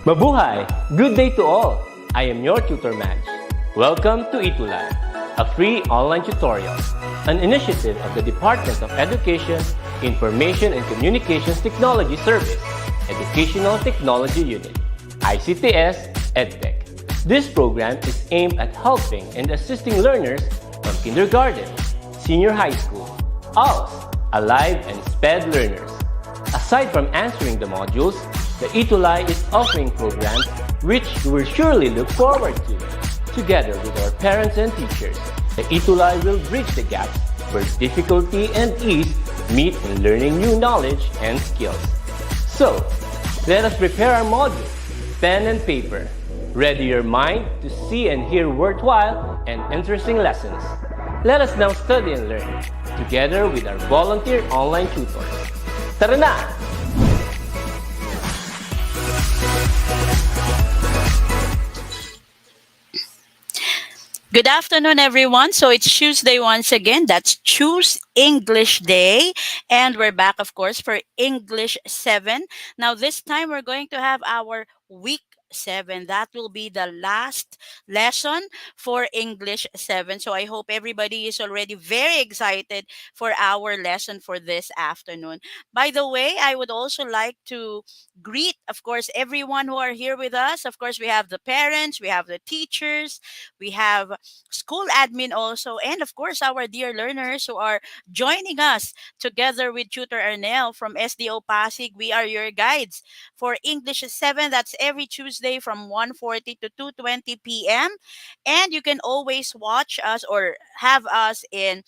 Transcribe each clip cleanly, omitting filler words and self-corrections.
Mabuhay! Good day to all! I am your tutor Madge. Welcome to ETUlay, a free online tutorial, an initiative of the Department of Education, Information and Communications Technology Service, Educational Technology Unit, ICTS EdTech. This program is aimed at helping and assisting learners from kindergarten, senior high school, ALS, Alive, and SPED learners. Aside from answering the modules, the ETUlay is offering programs which you will surely look forward to. Together with our parents and teachers, the ETUlay will bridge the gaps where difficulty and ease meet in learning new knowledge and skills. So, let us prepare our modules, pen and paper. Ready your mind to see and hear worthwhile and interesting lessons. Let us now study and learn, together with our volunteer online tutors. Tara na! Good afternoon, everyone. So it's Tuesday once again. That's Choose English Day. And we're back, of course, for English 7. Now, this time we're going to have our week 7. That will be the last lesson for English 7. So I hope everybody is already very excited for our lesson for this afternoon. By the way, I would also like to greet, of course, everyone who are here with us. Of course, we have the parents, we have the teachers, we have school admin also, and of course, our dear learners who are joining us together with Tutor Arnel from SDO Pasig. We are your guides for English 7. That's every Tuesday from 1:40 to 2:20 p.m. And you can always watch us or have us in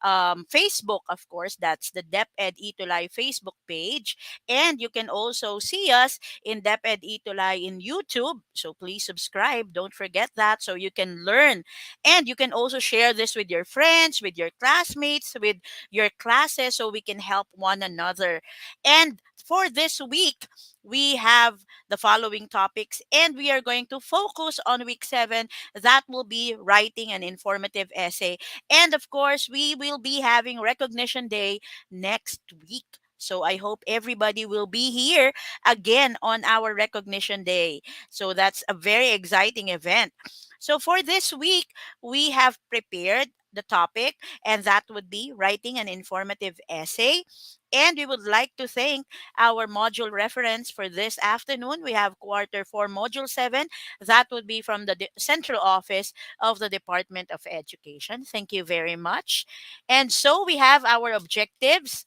Facebook, of course. That's the DepEd ETUlay Facebook page. And you can also see us in DepEd ETUlay in YouTube. So please subscribe. Don't forget that so you can learn. And you can also share this with your friends, with your classmates, with your classes so we can help one another. And for this week, we have the following topics, and we are going to focus on week 7. That will be writing an informative essay. And of course, we will be having Recognition Day next week. So I hope everybody will be here again on our Recognition Day. So that's a very exciting event. So for this week, we have prepared the topic, and that would be writing an informative essay. And we would like to thank our module reference for this afternoon. We have quarter 4, module 7. That would be from the central office of the Department of Education. Thank you very much. And so we have our objectives.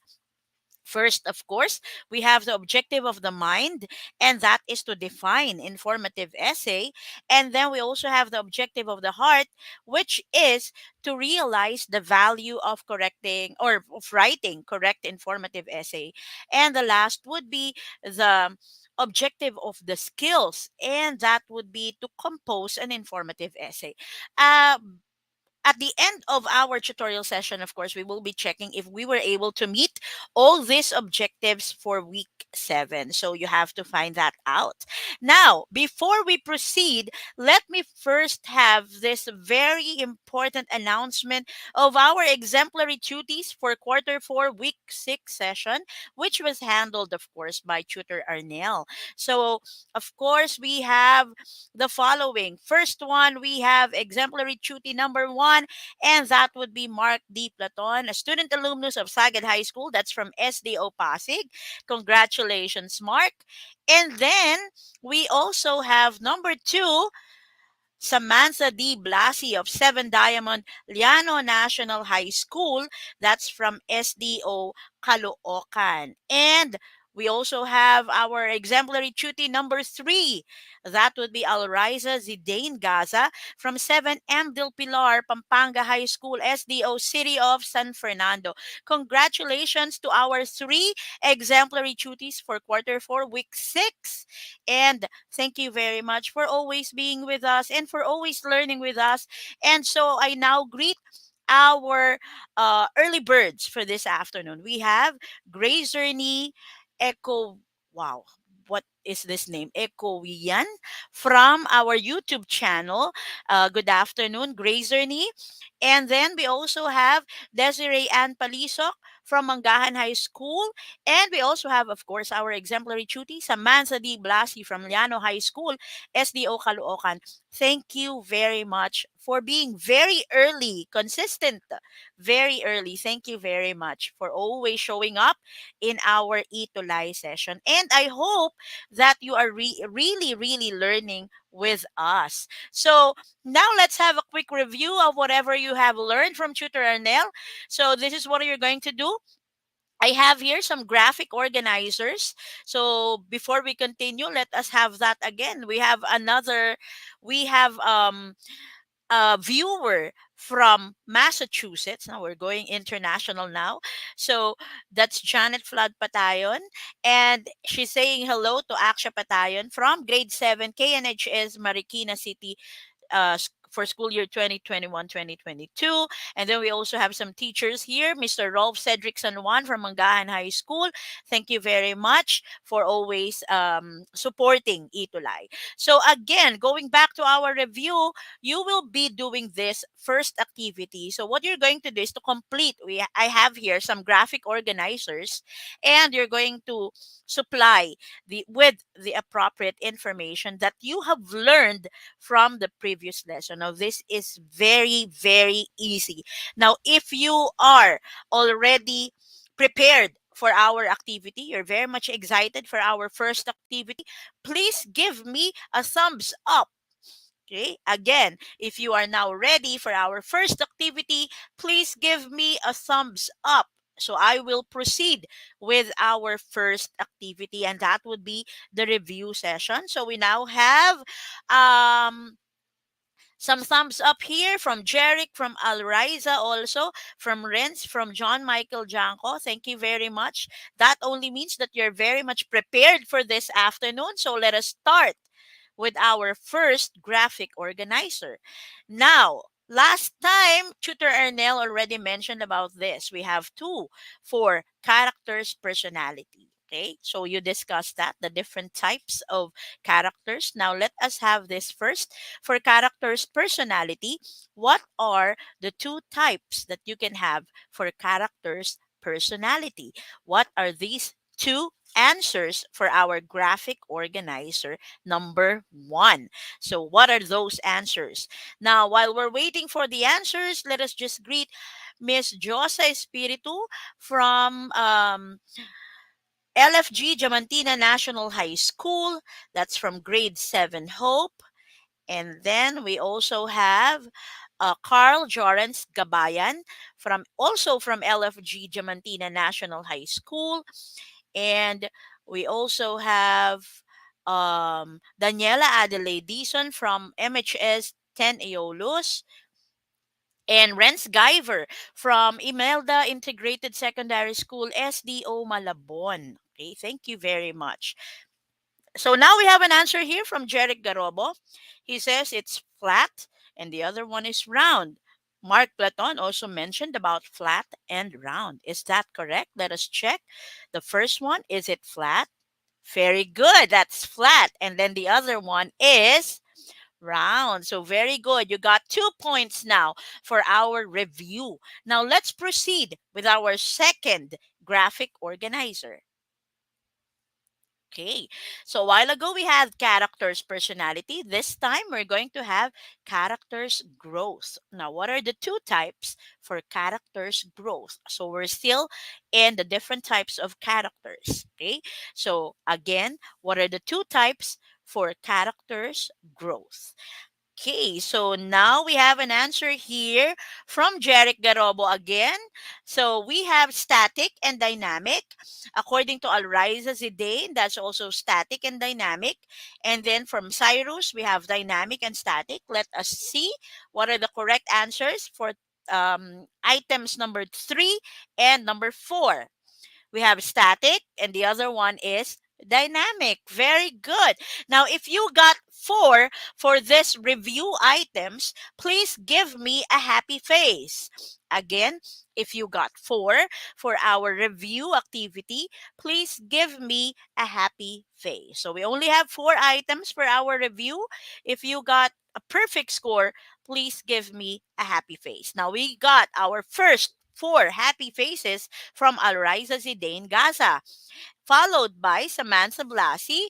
First, of course, we have the objective of the mind, and that is to define informative essay. And then we also have the objective of the heart, which is to realize the value of correcting or of writing correct informative essay. And the last would be the objective of the skills, and that would be to compose an informative essay. Uh, at the end of our tutorial session, of course, we will be checking if we were able to meet all these objectives for week 7. So you have to find that out. Now, before we proceed, let me first have this very important announcement of our exemplary duties for quarter 4, week 6 session, which was handled, of course, by Tutor Arnel. So, of course, we have the following. First one, we have exemplary duty number 1, and that would be Mark D. Platon, a student alumnus of Sagad High School. That's from SDO Pasig. Congratulations, Mark. And then we also have number 2, Samantha D. Blasi of 7 Diamond Liano National High School. That's from SDO Caloocan. And we also have our exemplary duty number 3. That would be Alriza Zidane Gaza from 7M Del Pilar, Pampanga High School, SDO City of San Fernando. Congratulations to our 3 exemplary duties for quarter 4, week 6. And thank you very much for always being with us and for always learning with us. And so I now greet our early birds for this afternoon. We have Grace Zerny, Echo, wow, what is this name? Echo Yan from our YouTube channel. Good afternoon, Grace Zerny. And then we also have Desiree Ann Palisok from Mangahan High School. And we also have, of course, our exemplary tutie, Samantha D. Blasi from Liano High School, SDO Caloocan. Thank you very much for being very early, consistent, very early. Thank you very much for always showing up in our ETUlay session. And I hope that you are really, really learning with us. So now let's have a quick review of whatever you have learned from Tutor Arnell. So this is what you're going to do. I have here some graphic organizers. So before we continue, let us have that again. We have a viewer from Massachusetts. Now we're going international now. So that's Janet Flood Patayon. And she's saying hello to Aksha Patayon from grade 7 KNHS Marikina City for school year 2021-2022. And then we also have some teachers here. Mr. Rolf Cedric San Juan from Mangahan High School. Thank you very much for always supporting ETUlay. So again, going back to our review, you will be doing this first activity. So what you're going to do is to complete. I have here some graphic organizers, and you're going to supply the appropriate information that you have learned from the previous lesson. Now, this is very, very easy. Now, if you are already prepared for our activity, you're very much excited for our first activity, please give me a thumbs up. Okay, again, if you are now ready for our first activity, please give me a thumbs up. So I will proceed with our first activity, and that would be the review session. So we now have um, some thumbs up here from Jeric, from Alriza also, from Renz, from John Michael Janko. Thank you very much. That only means that you're very much prepared for this afternoon. So let us start with our first graphic organizer. Now, last time, Tutor Ernell already mentioned about this. We have two for character's personality. Okay, so you discussed that, the different types of characters. Now, let us have this first. For character's personality, what are the two types that you can have for character's personality? What are these two answers for our graphic organizer number one? So, what are those answers? Now, while we're waiting for the answers, let us just greet Miss Josa Espiritu from LFG Diamantina National High School. That's from grade 7 Hope. And then we also have Carl Jorens Gabayan from LFG Diamantina National High School. And we also have Daniela Adelaide Dison from MHS 10 Aeolus, and Renz Guyver from Imelda Integrated Secondary School, SDO Malabon. Okay, thank you very much. So now we have an answer here from Jeric Garobo. He says it's flat and the other one is round. Mark Platon also mentioned about flat and round. Is that correct? Let us check. The first one, is it flat? Very good. That's flat. And then the other one is round. So very good. You got 2 points now for our review. Now let's proceed with our second graphic organizer. Okay, so a while ago we had characters personality. This time we're going to have characters growth. Now, what are the two types for characters growth? So we're still in the different types of characters. Okay, so again, what are the two types for characters growth? Okay, so now we have an answer here from Jeric Garobo again. So we have static and dynamic. According to Alriza Zidane, that's also static and dynamic. And then from Cyrus, we have dynamic and static. Let us see what are the correct answers for items number 3 and number 4. We have static, and the other one is dynamic. Very good. Now, if you got 4 for this review items, please give me a happy face. Again, if you got 4 for our review activity, please give me a happy face. So we only have 4 items for our review. If you got a perfect score, please give me a happy face. Now, we got our first four happy faces from Alriza Zidane Gaza, followed by Samantha Blasi.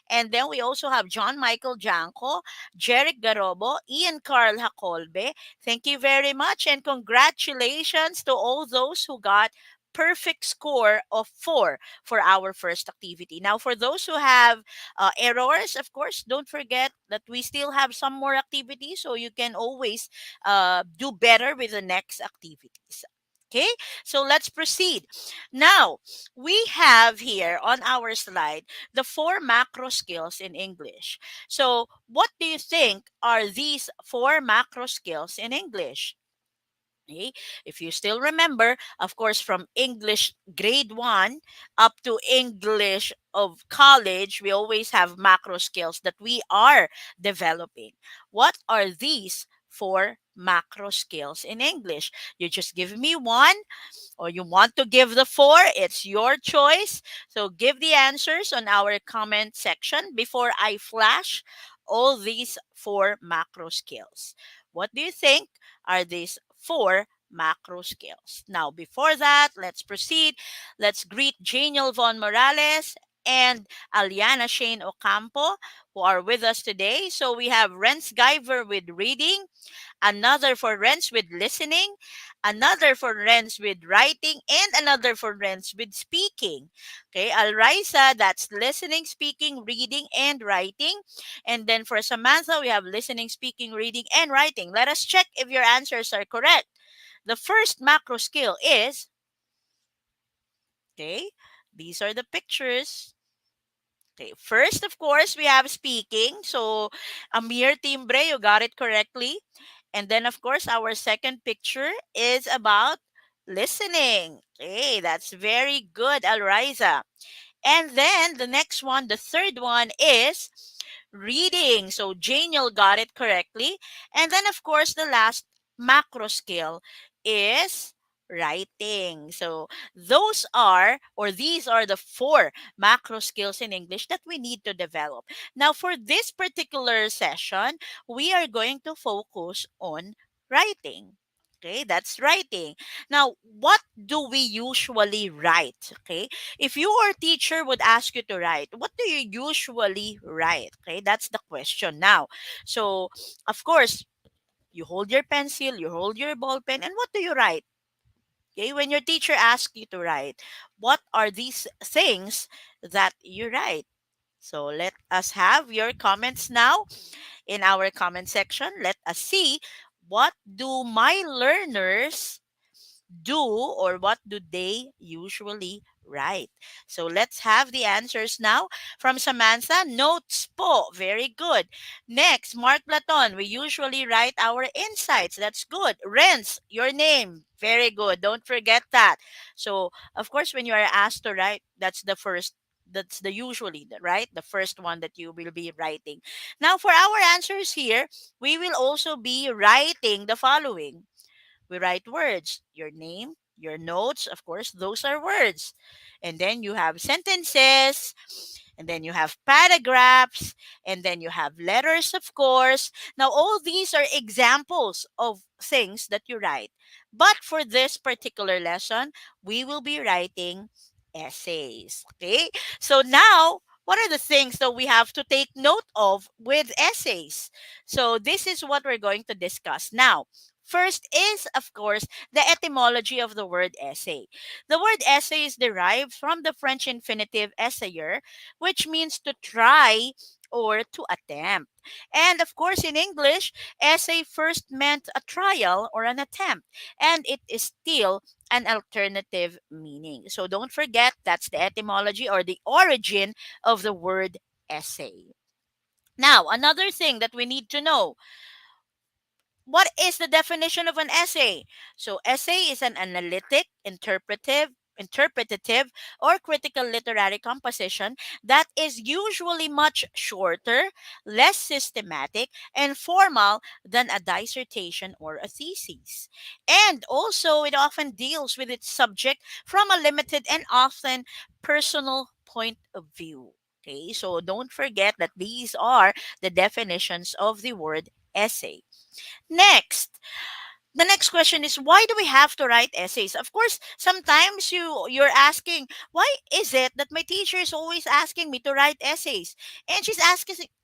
And then we also have John Michael Janko, Jeric Garobo, Ian Carl Hakolbe. Thank you very much, and congratulations to all those who got perfect score of 4 for our first activity. Now, for those who have errors, of course, don't forget that we still have some more activities, so you can always do better with the next activities. Okay, so let's proceed. Now, we have here on our slide the four macro skills in English. So, what do you think are these four macro skills in English? Okay. If you still remember, of course, from English grade 1 up to English of college, we always have macro skills that we are developing. What are these four macro skills in English? You just give me one, or you want to give the four, it's your choice. So give the answers on our comment section before I flash all these four macro skills. What do you think are these four macro skills? Now, before that, let's proceed. Let's greet Janiel Von Morales and Aliana Shane Ocampo, who are with us today. So we have Renz Guyver with reading, another for Renz with listening, another for Renz with writing, and another for Renz with speaking. Okay, Alrisa, that's listening, speaking, reading, and writing. And then for Samantha, we have listening, speaking, reading, and writing. Let us check if your answers are correct. The first macro skill is, okay, these are the pictures. Okay, first, of course, we have speaking. So, Amir Timbre, you got it correctly. And then, of course, our second picture is about listening. Okay, that's very good, Alriza. And then the next one, the third one is reading. So Janiel got it correctly. And then, of course, the last macro skill is writing. So those are, or these are the four macro skills in English that we need to develop. Now, for this particular session, we are going to focus on writing. Okay, that's writing. Now, what do we usually write? Okay, if your teacher would ask you to write, what do you usually write? Okay, that's the question now. So, of course, you hold your pencil, you hold your ball pen, and what do you write? Okay, when your teacher asks you to write, what are these things that you write? So, let us have your comments now in our comment section. Let us see, what do my learners do, or what do they usually write? So let's have the answers now from Samantha. Notes po. Very good. Next, Mark Platon. We usually write our insights. That's good. Renz, your name. Very good. Don't forget that. So, of course, when you are asked to write, that's the first. That's the usually, right? The first one that you will be writing. Now, for our answers here, we will also be writing the following. We write words, your name, your notes, of course, those are words. And then you have sentences, and then you have paragraphs, and then you have letters, of course. Now, all these are examples of things that you write. But for this particular lesson, we will be writing essays. Okay? So now, what are the things that we have to take note of with essays? So this is what we're going to discuss now. First is, of course, the etymology of the word essay. The word essay is derived from the French infinitive essayer, which means to try or to attempt. And of course, in English, essay first meant a trial or an attempt, and it is still an alternative meaning. So don't forget, that's the etymology or the origin of the word essay. Now, another thing that we need to know, what is the definition of an essay? So, essay is an analytic, interpretative, or critical literary composition that is usually much shorter, less systematic, and formal than a dissertation or a thesis. And also, it often deals with its subject from a limited and often personal point of view. Okay, so don't forget that these are the definitions of the word essay. Next, the next question is, why do we have to write essays? Of course, sometimes you're asking, why is it that my teacher is always asking me to write essays, and she's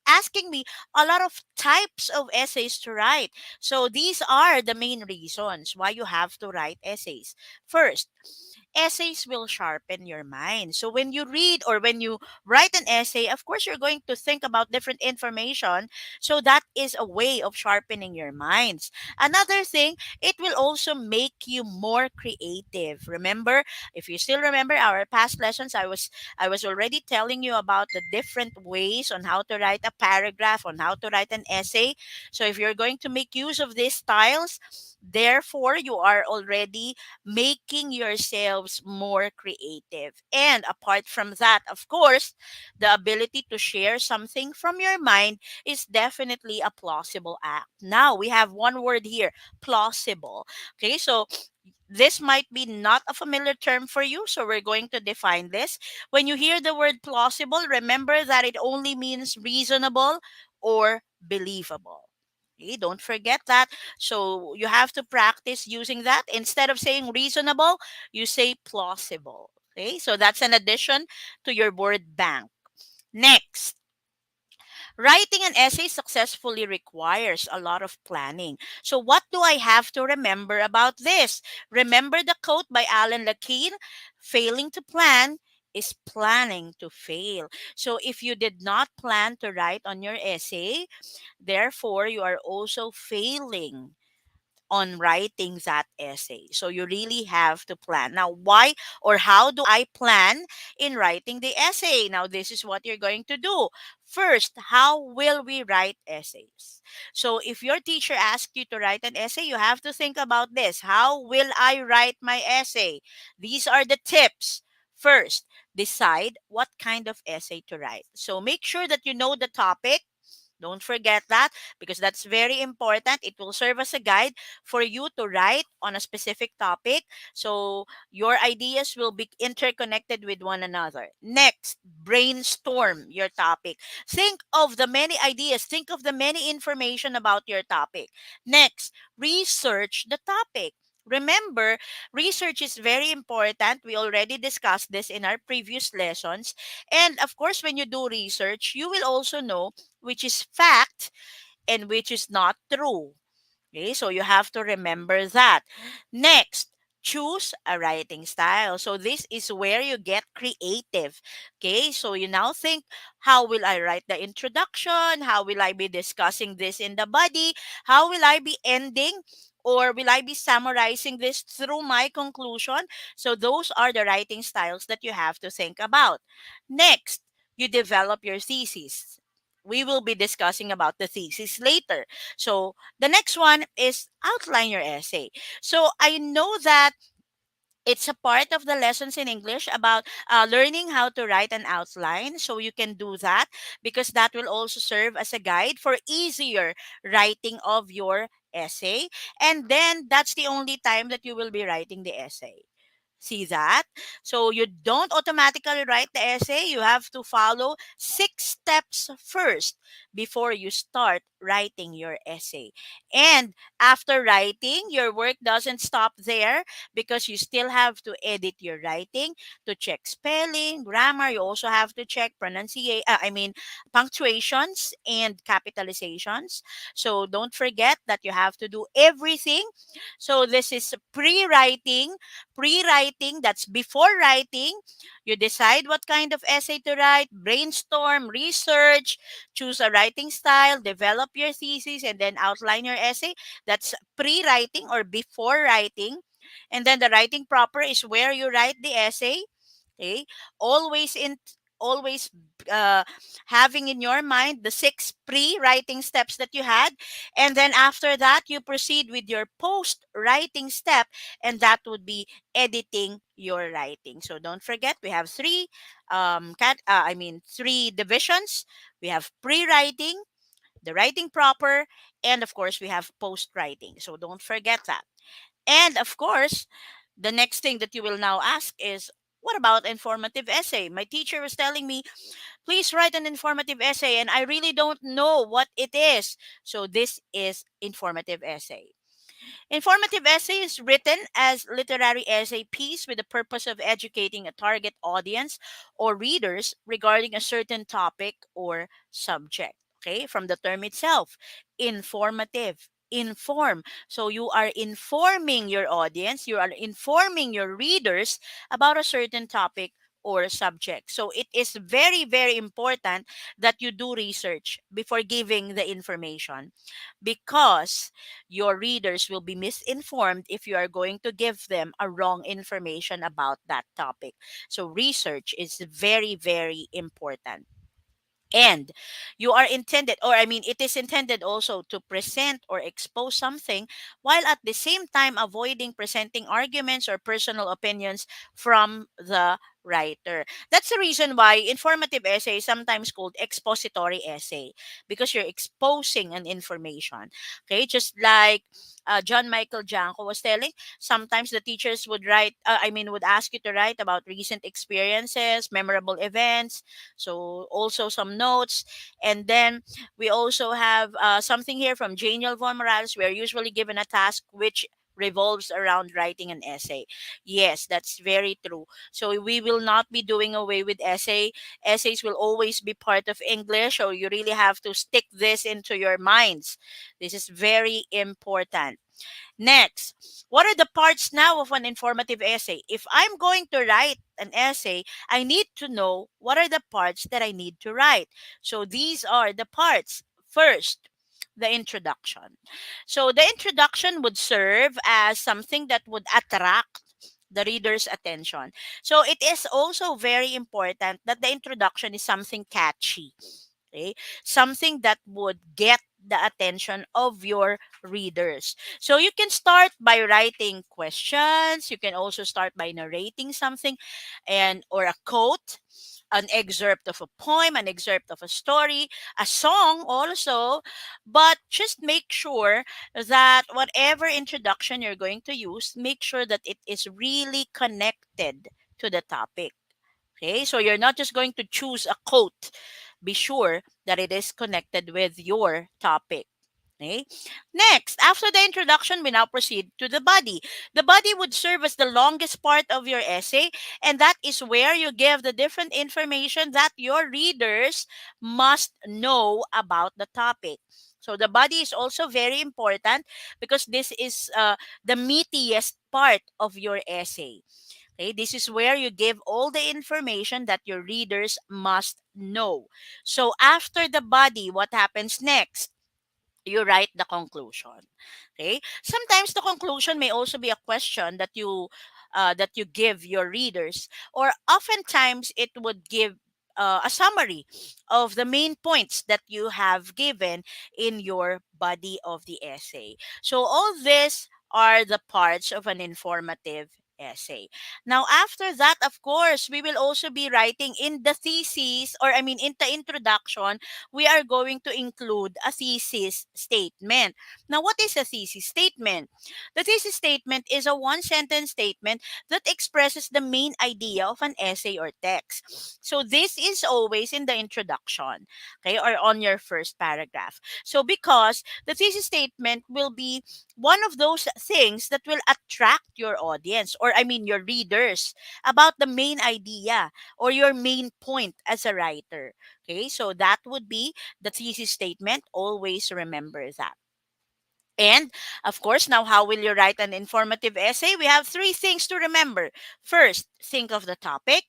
asking me a lot of types of essays to write. So these are the main reasons why you have to write essays. First, essays will sharpen your mind. So when you read or when you write an essay, of course you're going to think about different information. So that is a way of sharpening your minds. Another thing, it will also make you more creative. Remember, if you still remember our past lessons, I was already telling you about the different ways on how to write a paragraph, on how to write an essay. So if you're going to make use of these styles, therefore you are already making yourselves more creative. And apart from that, of course, the ability to share something from your mind is definitely a plausible act. Now, we have one word here, plausible. Okay, so this might be not a familiar term for you, so we're going to define this. When you hear the word plausible, remember that it only means reasonable or believable. Okay, don't forget that. So you have to practice using that. Instead of saying reasonable, you say plausible. Okay, so that's an addition to your word bank. Next, writing an essay successfully requires a lot of planning. So, what do I have to remember about this? Remember the quote by Alan Lakin: failing to plan is planning to fail. So, if you did not plan to write on your essay, therefore, you are also failing on writing that essay. So you really have to plan. Now, why or how do I plan in writing the essay? Now, this is what you're going to do. First, how will we write essays? So if your teacher asks you to write an essay, you have to think about this. How will I write my essay? These are the tips. First, decide what kind of essay to write. So make sure that you know the topic. Don't forget that, because that's very important. It will serve as a guide for you to write on a specific topic. So your ideas will be interconnected with one another. Next, brainstorm your topic. Think of the many ideas, think of the many information about your topic. Next, research the topic. Remember, research is very important. We already discussed this in our previous lessons. And of course, when you do research, you will also know which is fact and which is not true. Okay, so you have to remember that. Next, choose a writing style. So this is where you get creative. Okay, so you now think, how will I write the introduction? How will I be discussing this in the body? How will I be ending? Or will I be summarizing this through my conclusion? So those are the writing styles that you have to think about. Next, you develop your thesis. We will be discussing about the thesis later. So the next one is outline your essay. So I know that it's a part of the lessons in English about learning how to write an outline. So you can do that, because that will also serve as a guide for easier writing of your essay. And then that's the only time that you will be writing the essay. See that? So you don't automatically write the essay. You have to follow 6 steps first before you start writing your essay. And after writing, your work doesn't stop there, because you still have to edit your writing to check spelling, grammar. You also have to check punctuations and capitalizations. So don't forget that you have to do everything. So this is pre-writing. Pre-writing, that's before writing. You decide what kind of essay to write, brainstorm, research, choose a writing style, develop your thesis, and then outline your essay. That's pre-writing or before writing. And then the writing proper is where you write the essay. Okay, always in always uh, having in your mind the 6 pre-writing steps that you had, and then after that you proceed with your post-writing step, and that would be editing your writing. So don't forget, we have three divisions. We have pre-writing, the writing proper, and of course we have post-writing. So don't forget that. And of course, the next thing that you will now ask is, what about informative essay? My teacher was telling me please write an informative essay, and I really don't know what it is. So this is informative essay. Informative essay is written as literary essay piece with the purpose of educating a target audience or readers regarding a certain topic or subject. Okay, from the term itself, informative. Inform. So you are informing your audience, you are informing your readers about a certain topic or subject. So it is very, very important that you do research before giving the information, because your readers will be misinformed if you are going to give them a wrong information about that topic. So research is very, very important. And you are intended, or I mean, it is intended also to present or expose something while at the same time avoiding presenting arguments or personal opinions from the writer. That's the reason why informative essay is sometimes called expository essay, because you're exposing an information. Okay, just like John Michael Janko was telling, sometimes the teachers would would ask you to write about recent experiences, memorable events, so also some notes. And then we also have something here from Janiel Von Morales. We are usually given a task which revolves around writing an essay. Yes, that's very true. So we will not be doing away with essay. Essays will always be part of English, so you really have to stick this into your minds. This is very important. Next, what are the parts now of an informative essay? If I'm going to write an essay, I need to know what are the parts that I need to write. So these are the parts. First, the introduction. So the introduction would serve as something that would attract the reader's attention. So it is also very important that the introduction is something catchy. Okay? Something that would get the attention of your readers. So you can start by writing questions. You can also start by narrating something, and or a quote, an excerpt of a poem, an excerpt of a story, a song also. But just make sure that whatever introduction you're going to use, make sure that it is really connected to the topic. Okay, so you're not just going to choose a quote. Be sure that it is connected with your topic. Okay. Next, after the introduction, we now proceed to the body. The body would serve as the longest part of your essay, and that is where you give the different information that your readers must know about the topic. So the body is also very important because this is the meatiest part of your essay. Okay, this is where you give all the information that your readers must know. So after the body, what happens next? You write the conclusion. Okay, sometimes the conclusion may also be a question that you give your readers, or oftentimes it would give a summary of the main points that you have given in your body of the essay. So all this are the parts of an informative essay. Now after that, of course, we will also be writing in the thesis, or I mean in the introduction, we are going to include a thesis statement. Now, what is a thesis statement? The thesis statement is a one sentence statement that expresses the main idea of an essay or text. So, this is always in the introduction, okay, or on your first paragraph. So, because the thesis statement will be one of those things that will attract your audience, or I mean your readers, about the main idea or your main point as a writer. Okay, so that would be the thesis statement. Always remember that. And of course, now how will you write an informative essay? We have three things to remember. First, think of the topic.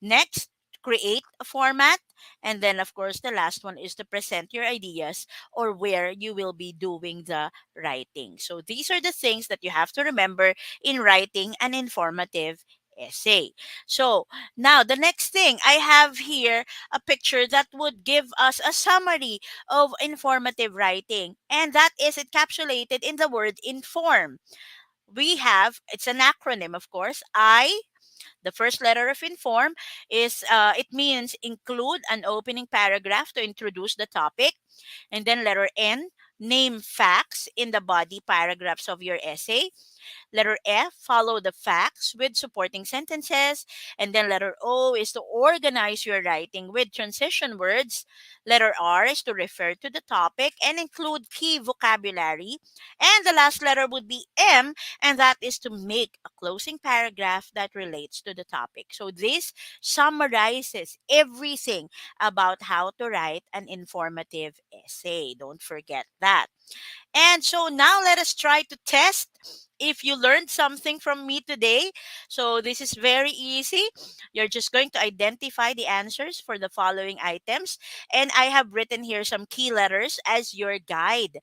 Next, create a format. And then, of course, the last one is to present your ideas or where you will be doing the writing. So these are the things that you have to remember in writing an informative essay. So now the next thing I have here, a picture that would give us a summary of informative writing, and that is encapsulated in the word inform. We have, it's an acronym, of course. The first letter of inform is, it means include an opening paragraph to introduce the topic. And then letter N, name facts in the body paragraphs of your essay. Letter F, follow the facts with supporting sentences. And then letter O is to organize your writing with transition words. Letter R is to refer to the topic and include key vocabulary. And the last letter would be M, and that is to make a closing paragraph that relates to the topic. So this summarizes everything about how to write an informative essay. Don't forget that. And so now let us try to test if you learned something from me today. So this is very easy. You're just going to identify the answers for the following items. And I have written here some key letters as your guide.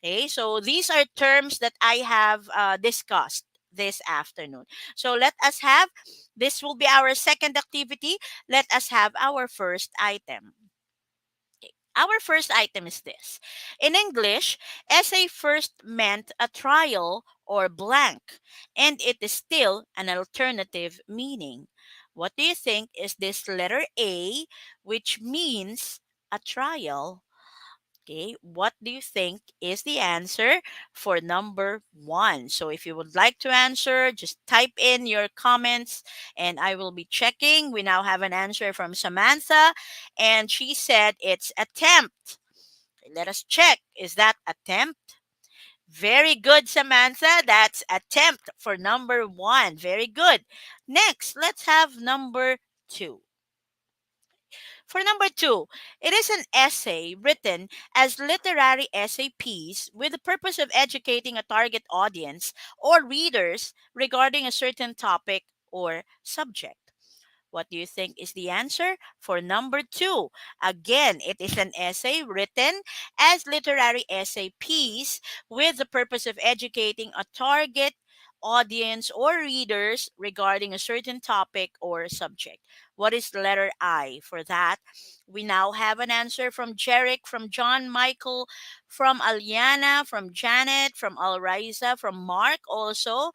Okay, so these are terms that I have discussed this afternoon. So let us have, this will be our second activity. Let us have our first item. Our first item is this. In English, essay first meant a trial or blank, and it is still an alternative meaning. What do you think is this letter A, which means a trial? Okay, what do you think is the answer for number one? So if you would like to answer, just type in your comments and I will be checking. We now have an answer from Samantha and she said it's attempt. Let us check. Is that attempt? Very good, Samantha. That's attempt for number one. Very good. Next, let's have number two. For number two, it is an essay written as literary essay piece with the purpose of educating a target audience or readers regarding a certain topic or subject. What do you think is the answer for number two? Again, it is an essay written as literary essay piece with the purpose of educating a target audience or readers regarding a certain topic or subject. What is the letter I for that? We now have an answer from Jerick, from John Michael, from Aliana, from Janet, from Alriza, from Mark also.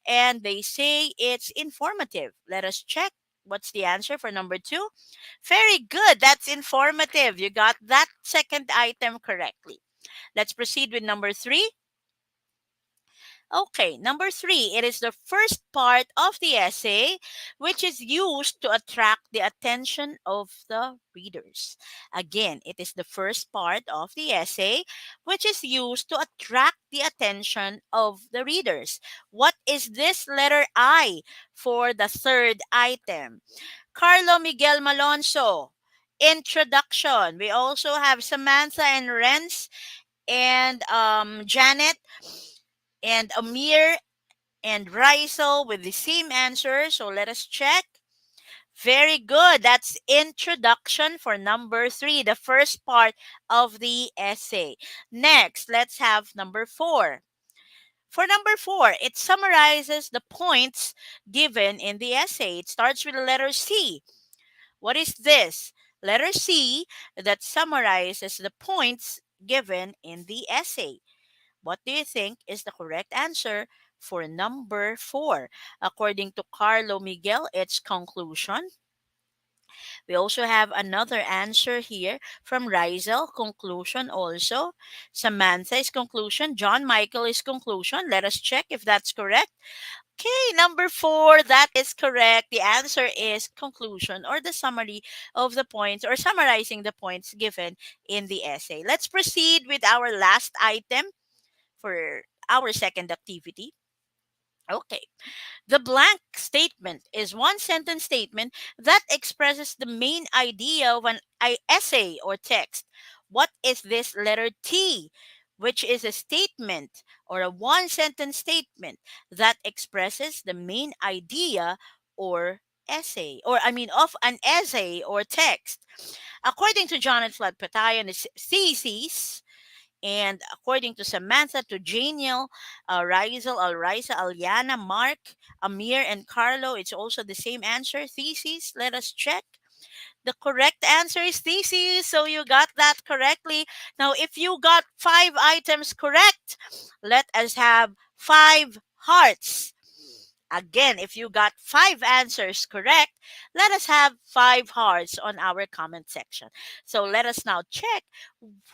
And they say it's informative. Let us check. What's the answer for number two? Very good. That's informative. You got that second item correctly. Let's proceed with number three. Okay, number three, it is the first part of the essay which is used to attract the attention of the readers. Again, it is the first part of the essay which is used to attract the attention of the readers. What is this letter I for the third item? Carlo Miguel Malonzo. Introduction. We also have Samantha and Renz and Janet and Amir and Raisel with the same answer. So let us check. Very good. That's introduction for number three, the first part of the essay. Next, let's have number four. For number four, it summarizes the points given in the essay. It starts with the letter C. What is this? Letter C that summarizes the points given in the essay. What do you think is the correct answer for number four? According to Carlo Miguel, it's conclusion. We also have another answer here from Rizel, conclusion also. Samantha is conclusion. John Michael is conclusion. Let us check if that's correct. Okay, number four, that is correct. The answer is conclusion or the summary of the points or summarizing the points given in the essay. Let's proceed with our last item for our second activity. Okay. The blank statement is one sentence statement that expresses the main idea of an essay or text. What is this letter T? Which is a statement or a one sentence statement that expresses the main idea or essay or I mean of an essay or text. According to Jonathan Flood Patayan, it's thesis. And according to Samantha, to Janiel, Rizel, Alriza, Aliana, Mark, Amir, and Carlo, it's also the same answer, thesis. Let us check. The correct answer is thesis. So you got that correctly. Now, if you got five items correct, let us have five hearts. Again, if you got 5 answers correct, let us have 5 hearts on our comment section. So let us now check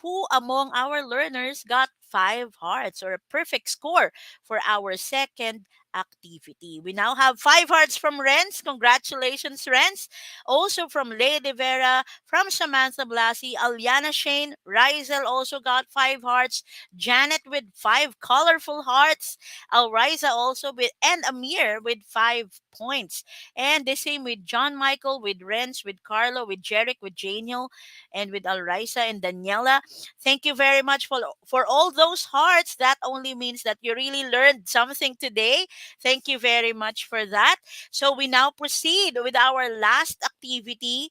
who among our learners got 5 hearts or a perfect score for our second activity. We now have 5 hearts from Renz. Congratulations, Renz. Also from Lady Vera, from Samantha Blasi, Aliana Shane, Rizel also got 5 hearts, Janet with 5 colorful hearts, Alriza also with, and Amir with 5 points. And the same with John Michael, with Renz, with Carlo, with Jeric, with Janiel, and with Alriza and Daniela. Thank you very much for all those hearts. That only means that you really learned something today. Thank you very much for that. So we now proceed with our last activity,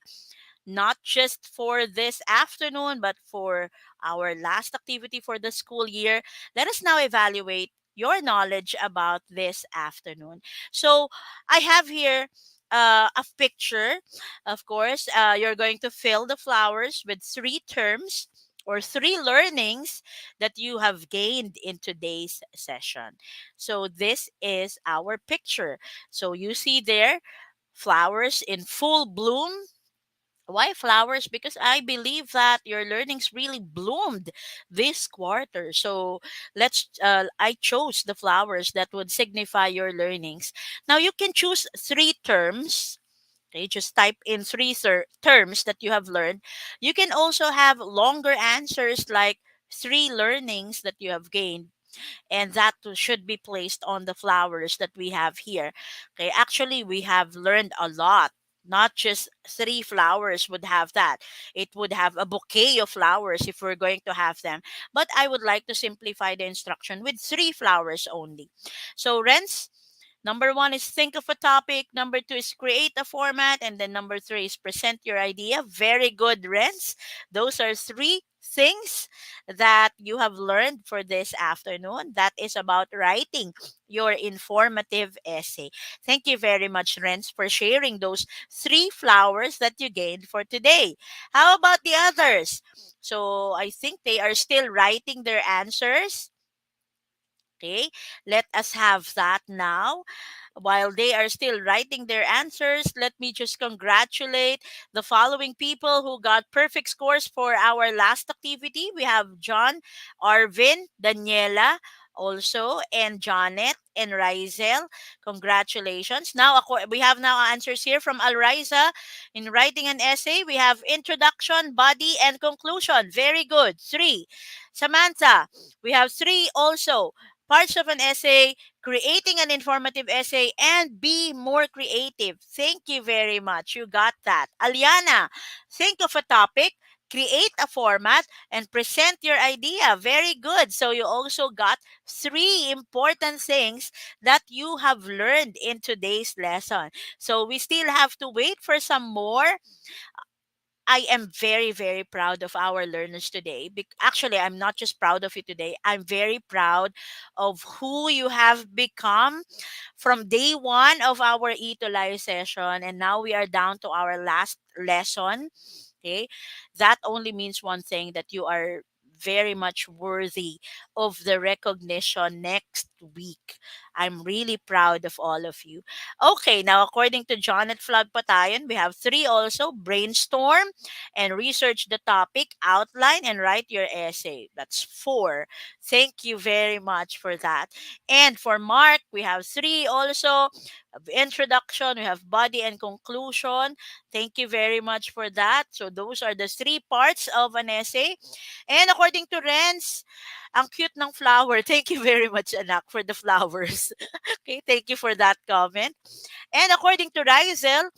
not just for this afternoon, but for our last activity for the school year. Let us now evaluate your knowledge about this afternoon. So I have here a picture. Of course, you're going to fill the flowers with 3 terms or 3 learnings that you have gained in today's session. So this is our picture. So you see there flowers in full bloom. Why flowers? Because I believe that your learnings really bloomed this quarter. So I chose the flowers that would signify your learnings. Now you can choose 3 terms. Okay, just type in 3 terms that you have learned. You can also have longer answers like 3 learnings that you have gained, and that should be placed on the flowers that we have here. Okay, actually, we have learned a lot. Not just 3 flowers would have that. It would have a bouquet of flowers if we're going to have them. But I would like to simplify the instruction with 3 flowers only. So, Renz, number 1 is think of a topic. Number 2 is create a format. And then number 3 is present your idea. Very good, Renz. Those are 3 things that you have learned for this afternoon. That is about writing your informative essay. Thank you very much, Renz, for sharing those 3 flowers that you gained for today. How about the others? So I think they are still writing their answers. Okay, let us have that now. While they are still writing their answers, let me just congratulate the following people who got perfect scores for our last activity. We have John, Arvin, Daniela, also, and Janet and Rizel. Congratulations. Now, we have now answers here from Alriza. In writing an essay, we have introduction, body, and conclusion. Very good. 3. Samantha, we have 3 also. Parts of an essay, creating an informative essay, and be more creative. Thank you very much. You got that. Aliana, think of a topic, create a format, and present your idea. Very good. So you also got 3 important things that you have learned in today's lesson. So we still have to wait for some more. I am very, very proud of our learners today. Actually, I'm not just proud of you today. I'm very proud of who you have become from day 1 of our ETUlay session. And now we are down to our last lesson. Okay. That only means one thing, that you are very much worthy of the recognition next week. I'm really proud of all of you. Okay, now according to Janet Flood Patayan, we have 3 also: brainstorm and research the topic, outline, and write your essay. That's 4. Thank you very much for that. And for Mark, we have 3 also: introduction, we have body, and conclusion. Thank you very much for that. So those are the 3 parts of an essay. And according to Renz, ang cute ng flower. Thank you very much, anak, for the flowers. Okay, thank you for that comment. And according to Rizel,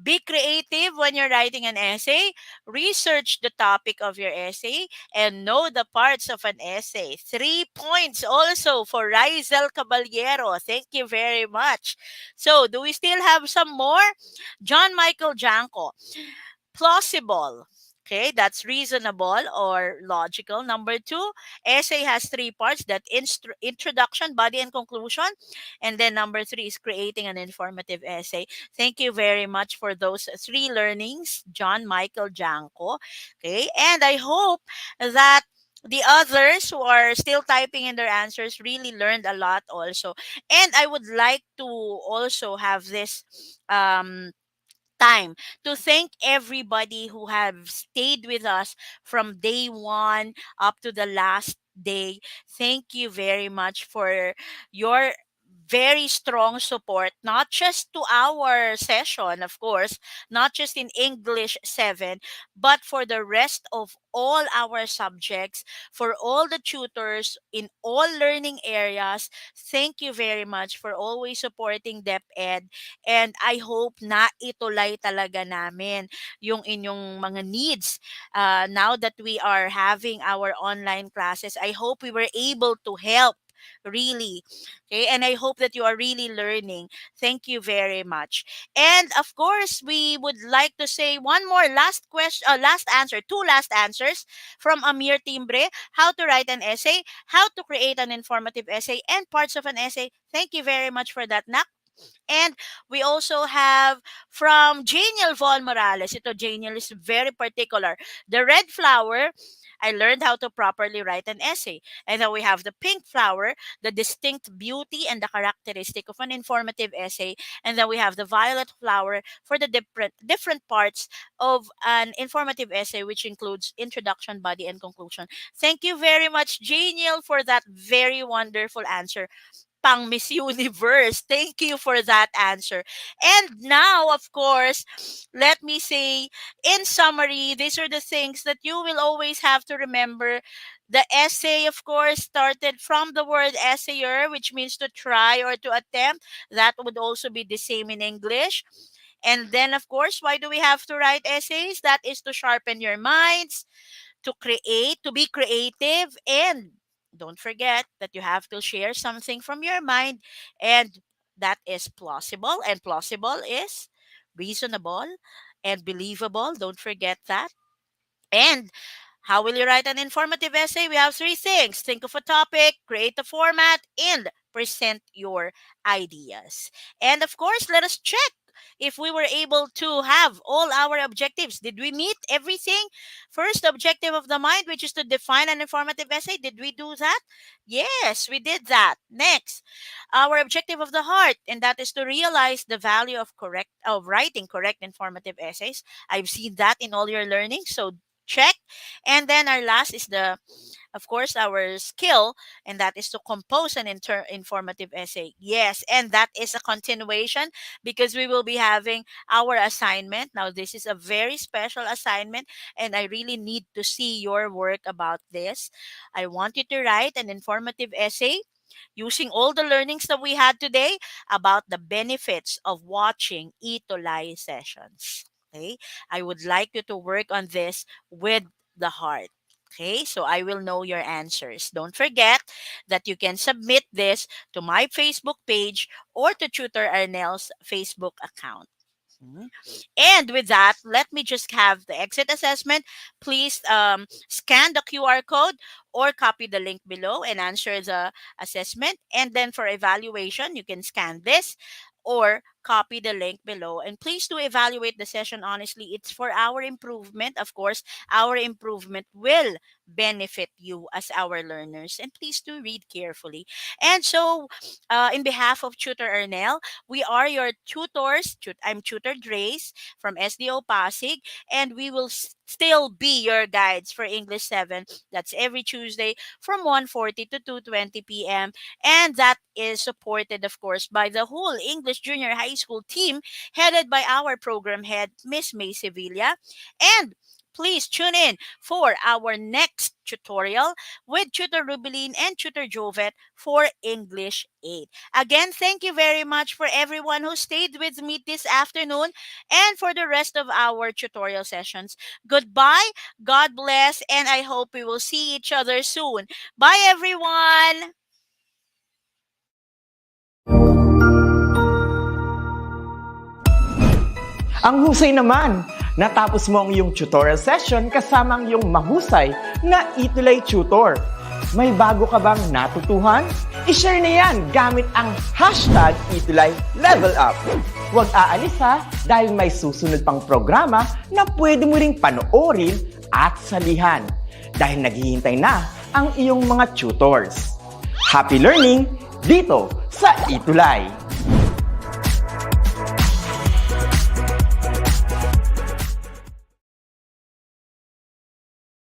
be creative when you're writing an essay. Research the topic of your essay and know the parts of an essay. 3 points also for Rizel Caballero. Thank you very much. So, do we still have some more? John Michael Janko. Plausible. Okay, that's reasonable or logical. Number 2, essay has 3 parts: that introduction, body, and conclusion. And then number 3 is creating an informative essay. Thank you very much for those 3 learnings, John Michael Janko. Okay, and I hope that the others who are still typing in their answers really learned a lot also. And I would like to also have this um time to thank everybody who have stayed with us from day one up to the last day. Thank you very much for your very strong support, not just to our session, of course, not just in English 7, but for the rest of all our subjects, for all the tutors in all learning areas. Thank you very much for always supporting DepEd. And I hope na itulay talaga namin yung inyong mga needs. Now that we are having our online classes, I hope we were able to help really. Okay, and I hope that you are really learning. Thank you very much. And of course, we would like to say one more last question, last answer, two last answers from Amir Timbre: how to write an essay, how to create an informative essay, and parts of an essay. Thank you very much for that, Nak. And we also have from Janiel Von Morales. Ito, Janiel is very particular. The red flower, I learned how to properly write an essay. And then we have the pink flower, the distinct beauty and the characteristic of an informative essay. And then we have the violet flower for the different parts of an informative essay, which includes introduction, body, and conclusion. Thank you very much, Janiel, for that very wonderful answer. Pang Miss Universe. Thank you for that answer. And now, of course, let me say, in summary, these are the things that you will always have to remember. The essay, of course, started from the word essayer, which means to try or to attempt. That would also be the same in English. And then, of course, why do we have to write essays? That is to sharpen your minds, to create, to be creative, and don't forget that you have to share something from your mind, and that is plausible, and plausible is reasonable and believable. Don't forget that. And how will you write an informative essay? We have three things: think of a topic, create a format, and present your ideas. And of course, let us check if we were able to have all our objectives. Did we meet everything? First objective of the mind, which is to define an informative essay. Did we do that? Yes, we did that. Next, our objective of the heart, and that is to realize the value of writing correct informative essays. I've seen that in all your learning, so check. And then our last is the, of course, our skill, and that is to compose an informative essay. Yes, and that is a continuation because we will be having our assignment. Now, this is a very special assignment, and I really need to see your work about this. I want you to write an informative essay using all the learnings that we had today about the benefits of watching ETUlay sessions. Okay, I would like you to work on this with the heart. Okay, so I will know your answers. Don't forget that you can submit this to my Facebook page or to Tutor Arnell's Facebook account. Mhm. And with that, let me just have the exit assessment. Please scan the QR code or copy the link below and answer the assessment. And then for evaluation, you can scan this or copy the link below. And please do evaluate the session honestly. It's for our improvement. Of course, our improvement will benefit you as our learners. And please do read carefully. And so, in behalf of Tutor Ernell, we are your tutors. I'm Tutor Drace from SDO Pasig, and we will still be your guides for English 7. That's every Tuesday from 1:40 to 2:20 p.m. And that is supported, of course, by the whole English Junior High School team headed by our program head, Miss May Sevilla. And please tune in for our next tutorial with Tutor Rubeline and Tutor Jovet for English 8. Again, thank you very much for everyone who stayed with me this afternoon and for the rest of our tutorial sessions. Goodbye, God bless, and I hope we will see each other soon. Bye, everyone! Ang husay naman! Natapos mo ang iyong tutorial session kasama ang iyong mahusay na ETUlay tutor. May bago ka bang natutuhan? I-share na yan gamit ang hashtag #ETUlayLevelUp. Huwag aalis ha, dahil may susunod pang programa na pwede mo ring panoorin at salihan. Dahil naghihintay na ang iyong mga tutors. Happy learning dito sa ETUlay!